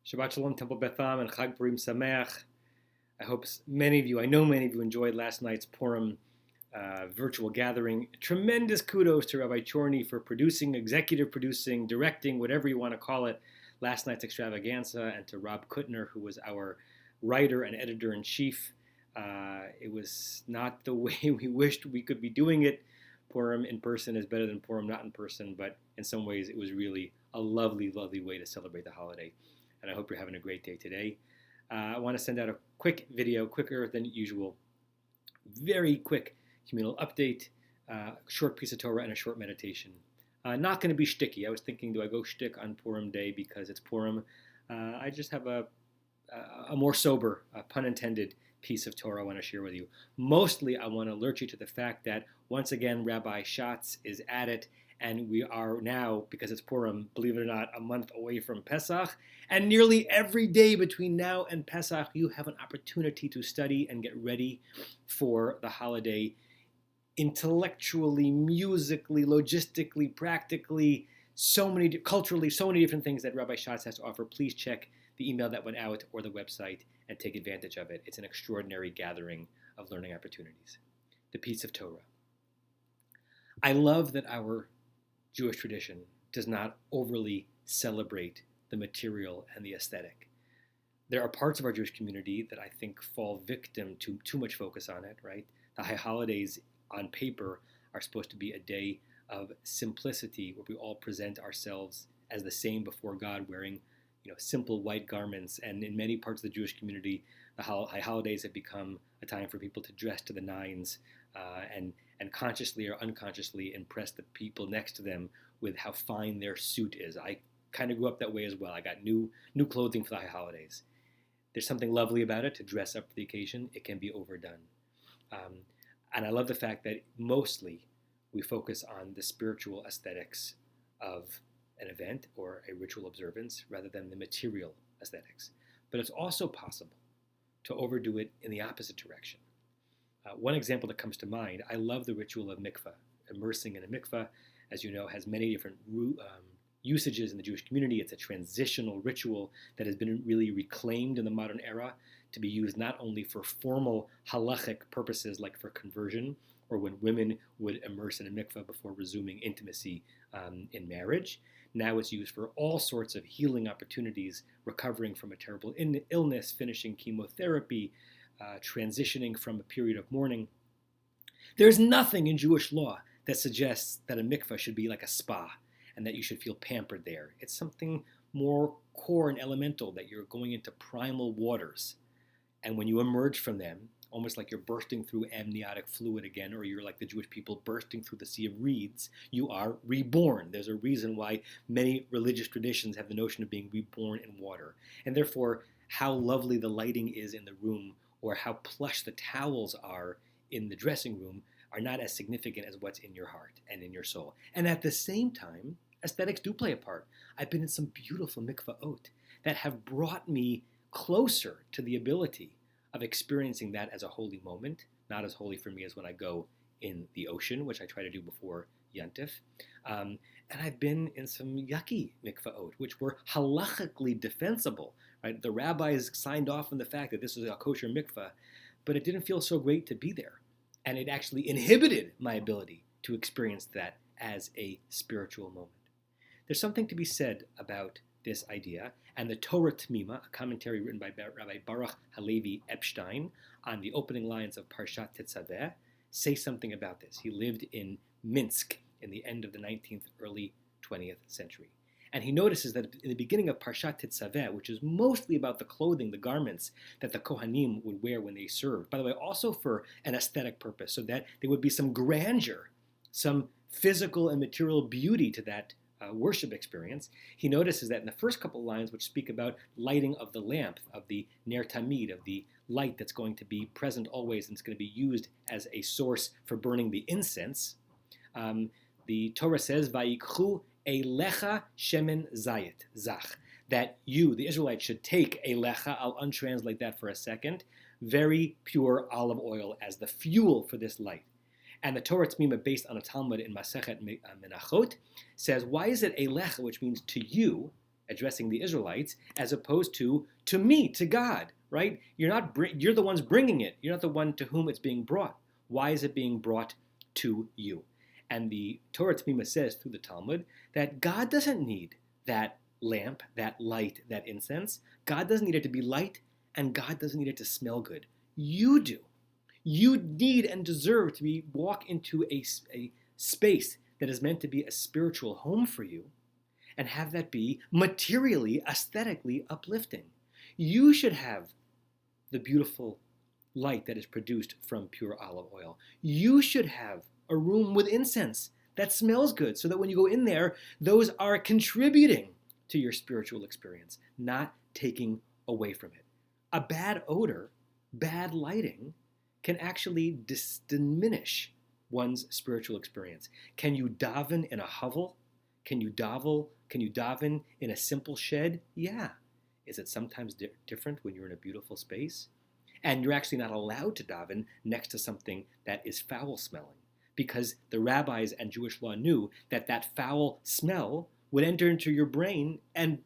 Shabbat Shalom, Temple Betham, and Chag Purim Sameach. I hope many of you, I know many of you enjoyed last night's Purim virtual gathering. Tremendous kudos to Rabbi Chorny for producing, executive producing, directing, whatever you want to call it, last night's extravaganza, and to Rob Kuttner, who was our writer and editor-in-chief. It was not the way we wished we could be doing it. Purim in person is better than Purim not in person, but in some ways it was really a lovely, lovely way to celebrate the holiday. And I hope you're having a great day today. I want to send out a quick video, quicker than usual, very quick communal update, short piece of Torah and a short meditation. Not going to be shticky. I was thinking, do I go shtick on Purim Day because it's Purim? I just have a more sober, pun intended, piece of Torah I want to share with you. Mostly, I want to alert you to the fact that, once again, Rabbi Schatz is at it, and we are now, because it's Purim, believe it or not, a month away from Pesach, and nearly every day between now and Pesach, you have an opportunity to study and get ready for the holiday intellectually, musically, logistically, practically, culturally, so many different things that Rabbi Schatz has to offer. Please check the email that went out or the website and take advantage of it. It's an extraordinary gathering of learning opportunities. The piece of Torah. I love that our Jewish tradition does not overly celebrate the material and the aesthetic. There are parts of our Jewish community that I think fall victim to too much focus on it, right? The high holidays on paper are supposed to be a day of simplicity where we all present ourselves as the same before God, wearing simple white garments. And in many parts of the Jewish community, the high holidays have become a time for people to dress to the nines and consciously or unconsciously impress the people next to them with how fine their suit is. I kind of grew up that way as well. I got new clothing for the high holidays. There's something lovely about it to dress up for the occasion. It can be overdone. And I love the fact that mostly we focus on the spiritual aesthetics of an event or a ritual observance rather than the material aesthetics. But it's also possible to overdo it in the opposite direction. One example that comes to mind, I love the ritual of mikveh. Immersing in a mikveh, as you know, has many different usages in the Jewish community. It's a transitional ritual that has been really reclaimed in the modern era to be used not only for formal halachic purposes like for conversion or when women would immerse in a mikveh before resuming intimacy in marriage. Now it's used for all sorts of healing opportunities, recovering from a terrible illness, finishing chemotherapy, transitioning from a period of mourning. There's nothing in Jewish law that suggests that a mikveh should be like a spa and that you should feel pampered there. It's something more core and elemental, that you're going into primal waters. And when you emerge from them, almost like you're bursting through amniotic fluid again, or you're like the Jewish people bursting through the sea of reeds, you are reborn. There's a reason why many religious traditions have the notion of being reborn in water. And therefore, how lovely the lighting is in the room or how plush the towels are in the dressing room are not as significant as what's in your heart and in your soul. And at the same time, aesthetics do play a part. I've been in some beautiful mikvaot that have brought me closer to the ability of experiencing that as a holy moment, not as holy for me as when I go in the ocean, which I try to do before Yantif. And I've been in some yucky mikvaot, which were halachically defensible. Right? The rabbis signed off on the fact that this was a kosher mikvah, but it didn't feel so great to be there. And it actually inhibited my ability to experience that as a spiritual moment. There's something to be said about this idea, and the Torah Tmima, a commentary written by Rabbi Baruch Halevi Epstein on the opening lines of Parshat Tetzaveh, say something about this. He lived in Minsk in the end of the 19th, early 20th century. And he notices that in the beginning of Parshat Tetzaveh, which is mostly about the clothing, the garments that the Kohanim would wear when they served, by the way, also for an aesthetic purpose, so that there would be some grandeur, some physical and material beauty to that worship experience. He notices that in the first couple of lines, which speak about lighting of the lamp, of the ner tamid, of the light that's going to be present always and it's going to be used as a source for burning the incense, the Torah says, Vayikchu Eilecha shemen zayit, zach, that you, the Israelites, should take Eilecha, I'll untranslate that for a second, very pure olive oil as the fuel for this light. And the Torah Tmima, based on a Talmud in Masechet Menachot, says, why is it Eilecha, which means to you, addressing the Israelites, as opposed to me, to God, right? You're the ones bringing it. You're not the one to whom it's being brought. Why is it being brought to you? And the Torah T'mima says through the Talmud that God doesn't need that lamp, that light, that incense. God doesn't need it to be light, and God doesn't need it to smell good. You do. You need and deserve to walk into a space that is meant to be a spiritual home for you, and have that be materially, aesthetically uplifting. You should have the beautiful light that is produced from pure olive oil. You should have a room with incense that smells good, so that when you go in there, those are contributing to your spiritual experience, not taking away from it. A bad odor, bad lighting, can actually diminish one's spiritual experience. Can you daven in a hovel? Can you daven in a simple shed? Yeah. Is it sometimes different when you're in a beautiful space? And you're actually not allowed to daven next to something that is foul smelling, because the rabbis and Jewish law knew that that foul smell would enter into your brain and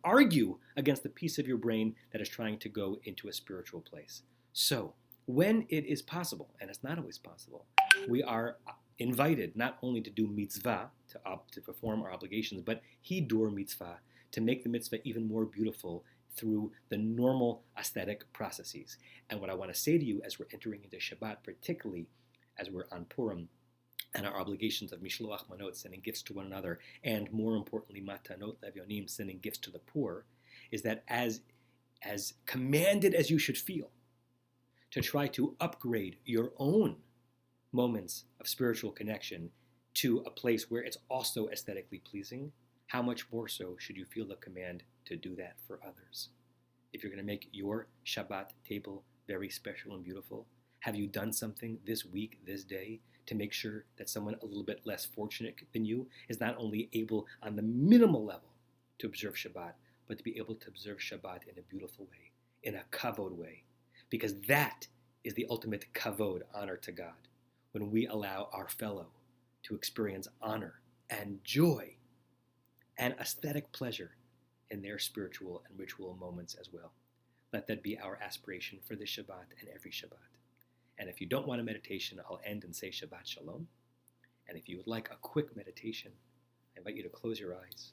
argue against the piece of your brain that is trying to go into a spiritual place. So, when it is possible, and it's not always possible, we are invited not only to do mitzvah, to perform our obligations, but hidur mitzvah, to make the mitzvah even more beautiful through the normal aesthetic processes. And what I want to say to you as we're entering into Shabbat, particularly as we're on Purim, and our obligations of mishloach manot, sending gifts to one another, and more importantly, matanot levyonim, sending gifts to the poor, is that as commanded as you should feel to try to upgrade your own moments of spiritual connection to a place where it's also aesthetically pleasing, how much more so should you feel the command to do that for others? If you're going to make your Shabbat table very special and beautiful, have you done something this week, this day, to make sure that someone a little bit less fortunate than you is not only able on the minimal level to observe Shabbat, but to be able to observe Shabbat in a beautiful way, in a kavod way? Because that is the ultimate kavod, honor to God, when we allow our fellow to experience honor and joy and aesthetic pleasure in their spiritual and ritual moments as well. Let that be our aspiration for this Shabbat and every Shabbat. And if you don't want a meditation, I'll end and say Shabbat Shalom. And if you would like a quick meditation, I invite you to close your eyes.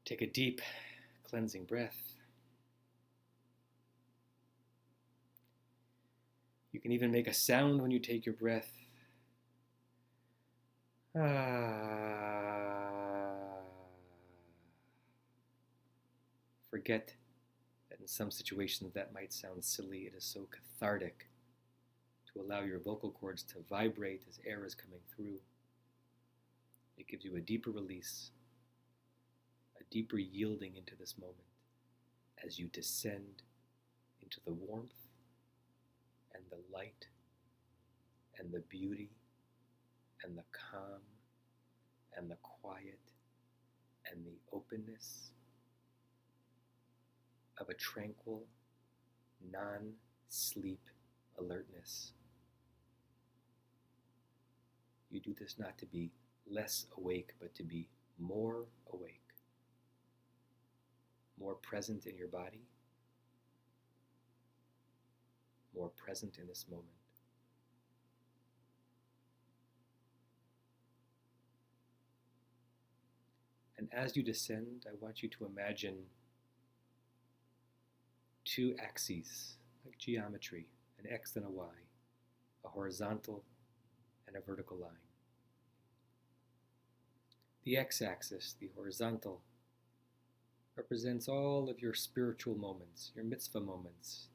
Take a deep, cleansing breath. You can even make a sound when you take your breath. Forget that in some situations that might sound silly. It is so cathartic to allow your vocal cords to vibrate as air is coming through. It gives you a deeper release, a deeper yielding into this moment as you descend into the warmth and the light and the beauty and the calm and the quiet and the openness of a tranquil, non-sleep alertness. You do this not to be less awake, but to be more awake, more present in your body, more present in this moment. And as you descend, I want you to imagine two axes, like geometry, an X and a Y, a horizontal and a vertical line. The X-axis, the horizontal, represents all of your spiritual moments, your mitzvah moments,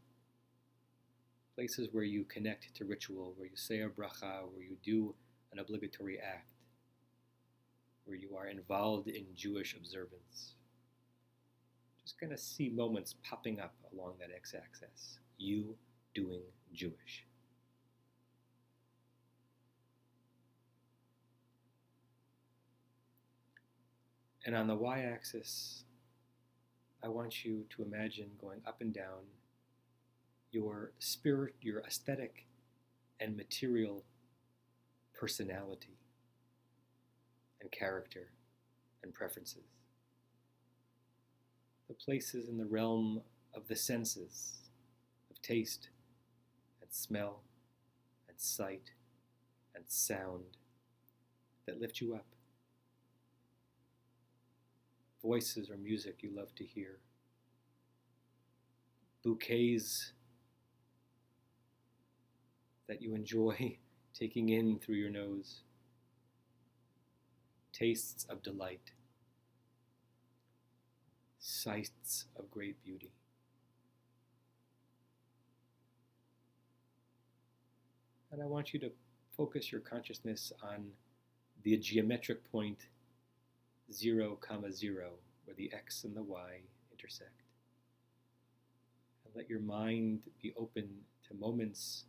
places where you connect to ritual, where you say a bracha, where you do an obligatory act, where you are involved in Jewish observance. Just going to see moments popping up along that X-axis, you doing Jewish. And on the Y-axis, I want you to imagine going up and down your spirit, your aesthetic and material personality and character and preferences. The places in the realm of the senses, of taste and smell and sight and sound that lift you up. Voices or music you love to hear. Bouquets that you enjoy taking in through your nose. Tastes of delight. Sights of great beauty. And I want you to focus your consciousness on the geometric point 0, 0, where the X and the Y intersect. And let your mind be open to moments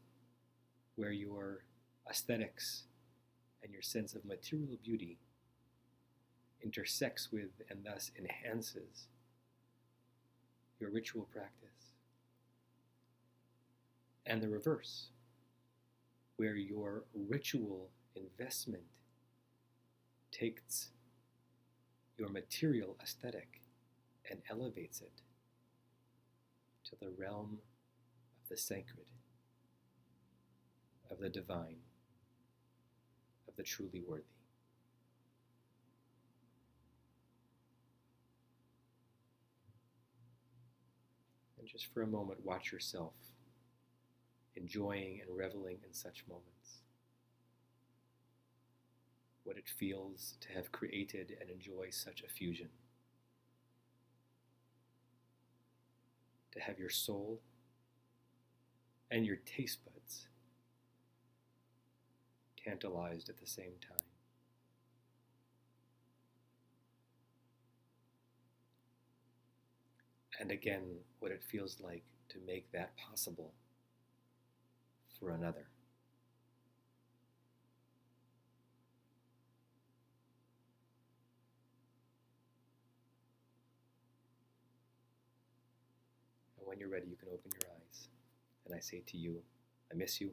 where your aesthetics and your sense of material beauty intersects with and thus enhances your ritual practice. And the reverse, where your ritual investment takes your material aesthetic and elevates it to the realm of the sacred, of the divine, of the truly worthy. And just for a moment, watch yourself enjoying and reveling in such moments. What it feels to have created and enjoy such a fusion. To have your soul and your taste buds tantalized at the same time. And again, what it feels like to make that possible for another. And when you're ready, you can open your eyes. And I say to you, I miss you,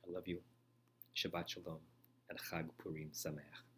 I love you, Shabbat Shalom, and Chag Purim Sameach.